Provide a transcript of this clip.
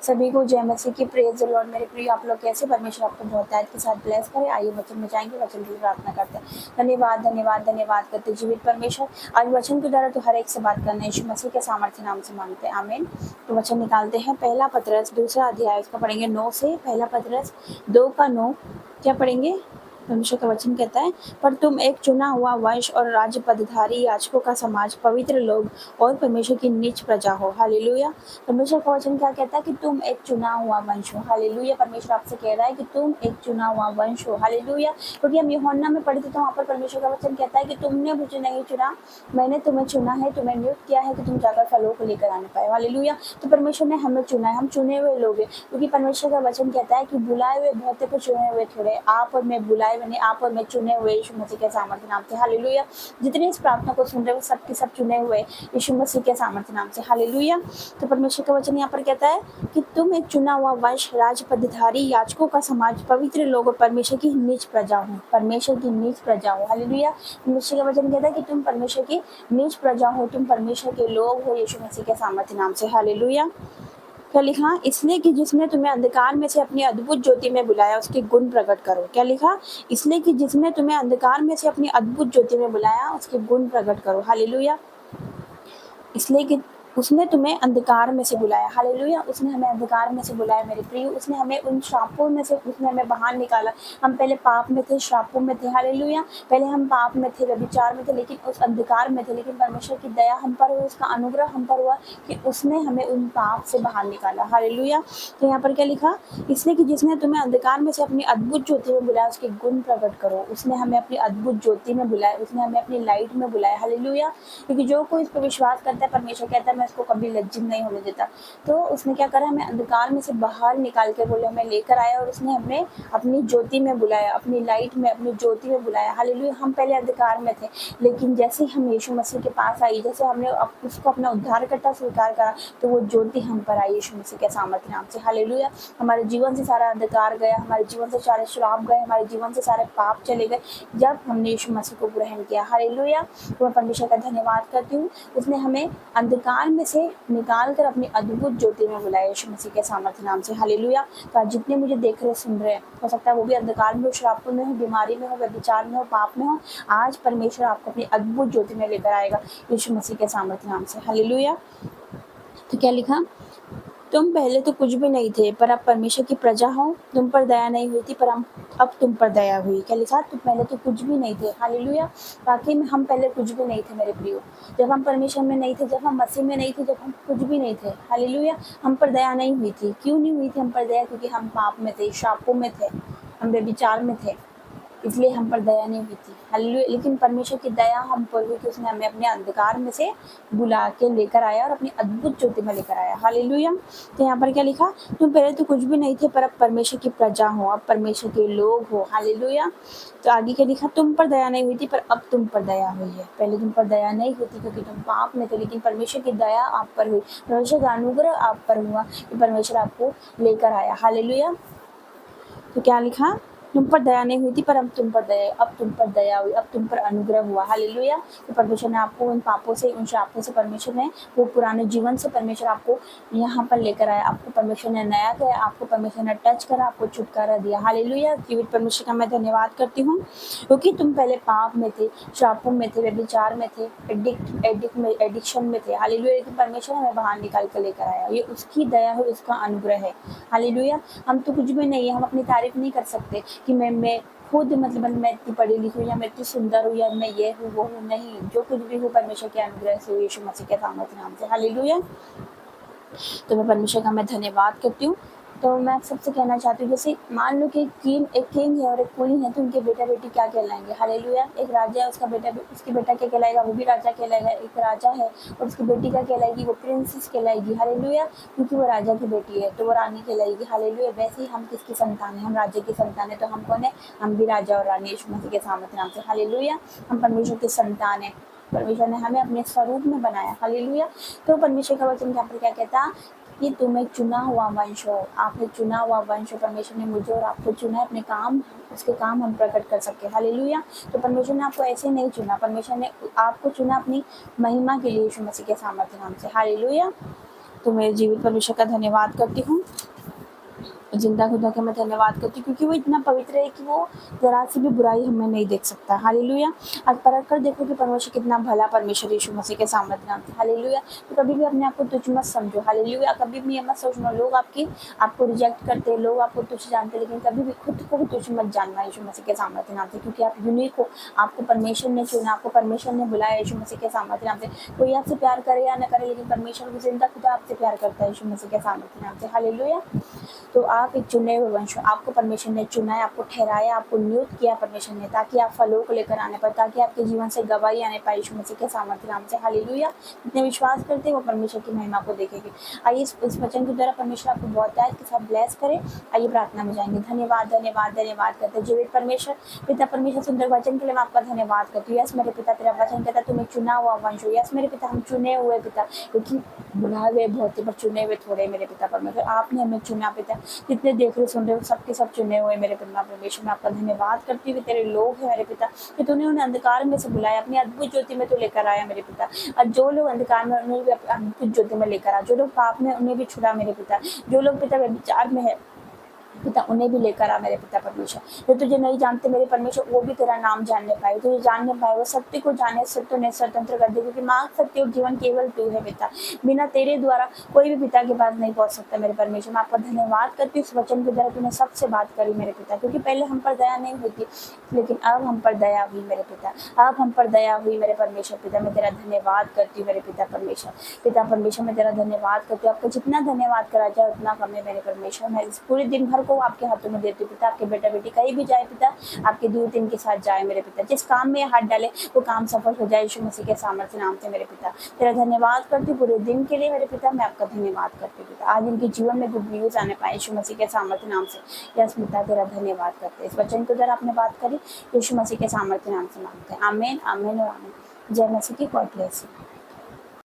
सभी को जय मसीह की, प्रेज द लॉर्ड। मेरे प्रिय, आप लोग कैसे? परमेश्वर आपको बहुत तारीफ के साथ ब्लेस करे। आइए वचन में जाएंगे, वचन की प्रार्थना करते हैं। धन्यवाद धन्यवाद धन्यवाद करते जीवित परमेश्वर, आज वचन के द्वारा तो हर एक से बात करना यीशु मसीह के सामर्थ्य नाम से मांगते हैं, आमीन। तो वचन निकालते हैं, पहला पतरस 2 अध्याय, उसका पढ़ेंगे 9 से। पहला पतरस 2 का 9 क्या पढ़ेंगे? परमेश्वर का वचन कहता है, पर तुम एक चुना हुआ वंश और राज्य पदधारी, याजकों का समाज, पवित्र लोग और परमेश्वर की निज प्रजा हो। हालेलुया। परमेश्वर का वचन क्या कहता है कि तुम एक चुना हुआ वंश हो। हालेलुया। परमेश्वर आपसे कह रहा है कि तुम एक चुना हुआ वंश हो। हालेलुया। क्योंकि हम यूहन्ना में पढ़ते तो वहाँ पर परमेश्वर का वचन कहता है कि तुमने मुझे नहीं चुना, मैंने तुम्हें चुना है, तुम्हें नियुक्त किया है कि तुम जाकर फलों को लेकर आने पाए। हालेलुया। तो परमेश्वर ने हमें चुना है, हम चुने हुए लोग हैं। क्योंकि परमेश्वर का वचन कहता है कि बुलाए हुए बहुत है, पर चुने हुए थोड़े। आप और मैं बुलाए बने, आप और मैं चुने हुए यीशु मसीह के सामर्थ्य नाम से। हालेलुया। जितने इस प्रार्थना को सुन रहे हो सब के सब चुने हुए यीशु मसीह के सामर्थ्य नाम से। हालेलुया। तो परमेश्वर का वचन यहाँ पर कहता है कि तुम एक चुना हुआ वंश, राज पदधारी, याजकों का समाज, पवित्र लोग और परमेश्वर की निज प्रजा हो। परमेश्वर की निज प्रजा हो। हालेलुया। परमेश्वर का वचन कहता है कि तुम परमेश्वर की निज प्रजा हो, तुम परमेश्वर के लोग हो यीशु मसीह के सामर्थ्य नाम से। हालेलुया। क्या लिखा? इसलिए कि जिसने तुम्हें अंधकार में से अपनी अद्भुत ज्योति में बुलाया, उसके गुण प्रकट करो। क्या लिखा? इसलिए कि जिसने तुम्हें अंधकार में से अपनी अद्भुत ज्योति में बुलाया, उसके गुण प्रकट करो। हालेलुया। इसलिए कि उसने तुम्हें अंधकार में से बुलाया। हालेलुया। उसने हमें अंधकार में से बुलाया मेरे प्रिय। उसने हमें उन श्रापों में से उसने हमें बाहर निकाला। हम पहले पाप में थे, श्रापों में थे। हालेलुया। पहले हम पाप में थे, व्यभिचार में थे, लेकिन उस अंधकार में थे। लेकिन परमेश्वर की दया हम पर हुई, उसका अनुग्रह हम पर हुआ कि उसने हमें उन पाप से बाहर निकाला। हालेलुया। तो यहाँ पर क्या लिखा? इसलिए कि जिसने तुम्हें अंधकार में से अपनी अद्भुत ज्योति में बुलाया, उसके गुण प्रकट करो। उसने हमें अपनी अद्भुत ज्योति में बुलाया, उसने हमें अपनी लाइट में बुलाया। हालेलुया। क्योंकि जो कोई इस पर विश्वास करता है, परमेश्वर कहता है मैं इसको कभी लज्जित नहीं होने देता। तो उसने क्या करा? हमें अंधकार में से बाहर निकाल के बोले हमें लेकर आया और उसने हमें अपनी ज्योति में बुलाया, अपनी लाइट में, अपनी ज्योति में बुलाया। हालेलुया। हम पहले अंधकार में थे, लेकिन जैसे ही हम यीशु मसीह के पास आई, जैसे हमने उसको अपना उद्धारकर्ता स्वीकार करा, तो वो ज्योति हम पर आई यीशु मसीह के सामर्थ्य नाम से। हालेलुया। हमारे जीवन से सारा अंधकार गया, हमारे जीवन से सारे श्राप गए, हमारे जीवन से सारे पाप चले गए जब हमने यीशु मसीह को ग्रहण किया। हालेलुया। तो मैं परमेश्वर का धन्यवाद करती हूँ, उसने हमें अंधकार में से निकाल कर अपनी अद्भुत ज्योति में बुलाया यीशु मसीह के सामर्थ्य नाम से। हालेलुया। तो आज जितने मुझे देख रहे सुन रहे हैं, हो सकता है वो भी अंधकार में हो, श्राप में हो, बीमारी में हो, व्यभिचार में हो, पाप में हो, आज परमेश्वर आपको अपनी अद्भुत ज्योति में लेकर आएगा यीशु मसीह के सामर्थ्य नाम से। हालेलुया। तो क्या लिखा? तुम पहले तो कुछ भी नहीं थे, पर अब परमेश्वर की प्रजा हो। तुम पर दया नहीं हुई थी, पर अब तुम पर दया हुई। क्या लिखा? तुम पहले तो कुछ भी नहीं थे। हालेलुया। वाकई में हम पहले कुछ भी नहीं थे मेरे प्रियो। जब हम परमेश्वर में नहीं थे, जब हम मसीह में नहीं थे, जब हम कुछ भी नहीं थे, हालेलुया, हम पर दया नहीं हुई थी। क्यों नहीं हुई थी हम पर दया? क्योंकि हम पाप में थे, श्रापों में थे, हम व्यभिचार में थे, इसलिए हम पर दया नहीं हुई थी। हालेलुया। लेकिन परमेश्वर की दया हम पर हुई कि उसने हमें अपने अंधकार में से बुला के लेकर आया और अपनी अद्भुत ज्योति में लेकर आया। हालेलुया। तो यहाँ पर क्या लिखा? तुम पहले तो कुछ भी नहीं थे, पर अब परमेश्वर की प्रजा हो, अब परमेश्वर के लोग हो। हालेलुया। तो आगे क्या लिखा? तुम पर दया नहीं हुई थी, पर अब तुम पर दया हुई है। पहले तुम पर दया नहीं हुई थी क्योंकि तुम पाप में थे, लेकिन परमेश्वर की दया आप पर हुई, परमेश्वर का अनुग्रह आप पर हुआ कि परमेश्वर आपको लेकर आया। हालेलुया। तो क्या लिखा? तुम पर दया नहीं हुई थी, पर अब तुम पर दया हुई, अब तुम पर अनुग्रह हुआ। हालेलुया। तो परमेश्वर ने आपको उन पापों से, उन श्रापों से, परमेश्वर ने वो पुराने जीवन से परमेश्वर आपको यहाँ पर लेकर आया। आपको परमेश्वर ने नया किया, आपको परमेश्वर ने टच करा, आपको छुटकारा दिया। हालेलुया। जीवित परमेश्वर का मैं धन्यवाद करती हूँ, क्योंकि तुम पहले पाप में थे, श्रापों में थे, व्यभिचार में थे, एडिक्शन में थे। हालेलुया। लेकिन परमेश्वर हमें बाहर निकाल कर लेकर आया। ये उसकी दया है, उसका अनुग्रह है। हालेलुया। हम तो कुछ भी नहीं है, हम अपनी तारीफ नहीं कर सकते कि मैं खुद मतलब मैं इतनी पढ़ी लिखी हूँ या मैं इतनी सुंदर हूँ या मैं ये हूँ वो हूँ। नहीं, जो कुछ भी हूँ परमेश्वर के अनुग्रह से, यीशु मसीह के सामर्थ्य नाम से। हालेलुया। तो मैं परमेश्वर का मैं धन्यवाद करती हूँ। तो मैं सबसे कहना चाहती हूँ, जैसे मान लो कि एक किंग है और एक क्वीन है, तो उनके बेटा बेटी क्या कहलाएंगे? हालेलुया। एक राजा है, उसकी बेटा क्या कहलाएगा? वो भी राजा कहलाएगा। एक राजा है और उसकी बेटी क्या कहलाएगी? वो प्रिंसेस कहलाएगी। हालेलुया। क्योंकि वो राजा की बेटी है तो वो रानी कहलाएगी। हालेलुया। वैसे ही हम किसकी संतान है? हम राजा की संतान है। तो हम कौन है? हम भी राजा और रानी यीशु मसीह के सामर्थ्य नाम से। हालेलुया। हम परमेश्वर की संतान है, परमेश्वर ने हमें अपने स्वरूप में बनाया। हालेलुया। तो परमेश्वर का वचन यहाँ पर क्या कहता? कि तुम एक चुना हुआ वंश हो, आप एक चुना हुआ वंश हो। परमेश्वर ने मुझे और आपको चुना है अपने काम, उसके काम हम प्रकट कर सके। हालेलुया। तो परमेश्वर ने आपको ऐसे नहीं चुना, परमेश्वर ने आपको चुना अपनी महिमा के लिए यीशु मसीह के सामर्थ्य नाम से। हालेलुया। तो मेरे जीवित परमेश्वर का धन्यवाद करती हूँ, जिंदा खुदा का मैं धन्यवाद करती हूँ, क्योंकि वो इतना पवित्र है कि वो जरा सी भी बुराई हमें नहीं देख सकता। हालेलुया। आज परख कर देखो कि परमेश्वर कितना भला परमेश्वर यीशु मसीह के सामर्थ्य नाम से। हालेलुया। तो कभी भी अपने आप को तुच्छ मत समझो। हालेलुया। कभी भी ये मत सोचना लोग आपको रिजेक्ट करते हैं, लोग आपको तुच्छ जानते हैं, लेकिन कभी भी खुद को भी तुच्छ मत जानना यीशु मसीह के सामर्थ्य नाम से, क्योंकि आप यूनिक हो। आपको परमेश्वर ने चुना, आपको परमेश्वर ने बुलाया यीशु मसीह के सामर्थ्य नाम से। कोई आपसे प्यार करे या न करे, लेकिन परमेश्वर को जिंदा खुदा आपसे प्यार करता है यीशु मसीह के सामर्थ्य नाम से। हालेलुया। तो आप एक चुने हुए वंश हो, आपको परमेश्वर ने चुना है, आपको ठहराया, आपको नियुक्त किया परमेश्वर ने, ताकि आप फलों को लेकर आने पाए, ताकि आपके जीवन से गवाही आने पाए यीशु मसीह के सामर्थ्य नाम से। हालेलुया। जितने विश्वास करते हैं वो परमेश्वर की महिमा को देखेंगे। आइए इस वचन के द्वारा परमेश्वर आपको बहुत है के साथ ब्लेस करे। आइए प्रार्थना में जाएंगे। धन्यवाद धन्यवाद धन्यवाद करते हैं जीवित परमेश्वर, पिता परमेश्वर, सुंदर वचन के लिए मैं आपका धन्यवाद करती हूँ। यस मेरे पिता, तेरा वचन कहता है तुम्हें चुना हुआ वंश हो। यस मेरे पिता, हम चुने हुए पिता, क्योंकि बुलाए हुए बहुत पर चुने हुए थोड़े मेरे पिता परमेश्वर, आपने हमें चुना पिता। जितने देख रहे सुन रहे हो सबके सब चुने हुए मेरे पिता परमेश्वर, मैं आपका धन्यवाद करती हूँ कि तेरे लोग हैं मेरे पिता, कि तूने उन्हें अंधकार में से बुलाया, अपनी अद्भुत ज्योति में तो लेकर आया मेरे पिता। और जो लोग अंधकार में उन्हें भी अद्भुत ज्योति में लेकर आया, जो लोग पाप में उन्हें भी छुड़ा मेरे पिता, जो लोग पिता व्यभिचार में है पिता उन्हें भी लेकर आ मेरे पिता परमेश्वर। जो तुझे नहीं जानते मेरे परमेश्वर वो भी तेरा नाम जानने पाए, तुझे जानने पाए, वो सत्य को जाने, सत्य ने स्वतंत्र कर दे, क्योंकि मार्ग सत्य और जीवन केवल तू है पिता। बिना तेरे द्वारा कोई भी पिता के पास नहीं पहुंच सकता मेरे परमेश्वर। मैं आपका धन्यवाद करती हूँ इस वचन के द्वारा तूने सबसे बात करी मेरे पिता, क्योंकि पहले हम पर दया नहीं हुई थी, लेकिन अब हम पर दया हुई मेरे पिता, अब हम पर दया हुई मेरे परमेश्वर। पिता मैं तेरा धन्यवाद करती हूँ मेरे पिता परमेश्वर। पिता परमेश्वर मैं तेरा धन्यवाद करती हूँ, आपको जितना धन्यवाद करा जाए उतना कम है मेरे परमेश्वर। मैं इस पूरे दिन भर को आपके हाथों में देती हूँ पिता, आपके बेटा बेटी कहीं भी जाए पिता, आपके दूत इनके साथ जाए मेरे पिता, जिस काम में हाथ डाले वो काम सफल हो जाए यीशु मसीह के सामर्थ्य नाम से मेरे पिता। तेरा धन्यवाद करती हूँ पूरे दिन के लिए मेरे पिता, मैं आपका धन्यवाद करती हूँ पिता। आज इनके जीवन में गुड न्यूज आने पाए यीशु मसीह के सामर्थ्य नाम से। यस पिता तेरा धन्यवाद करते हैं, इस वचन को जरा आपने बात करी यीशु मसीह के सामर्थ्य नाम से मांगते हैं। आमीन आमीन और आमीन। जय मसीह की, गॉड ब्लेस यू।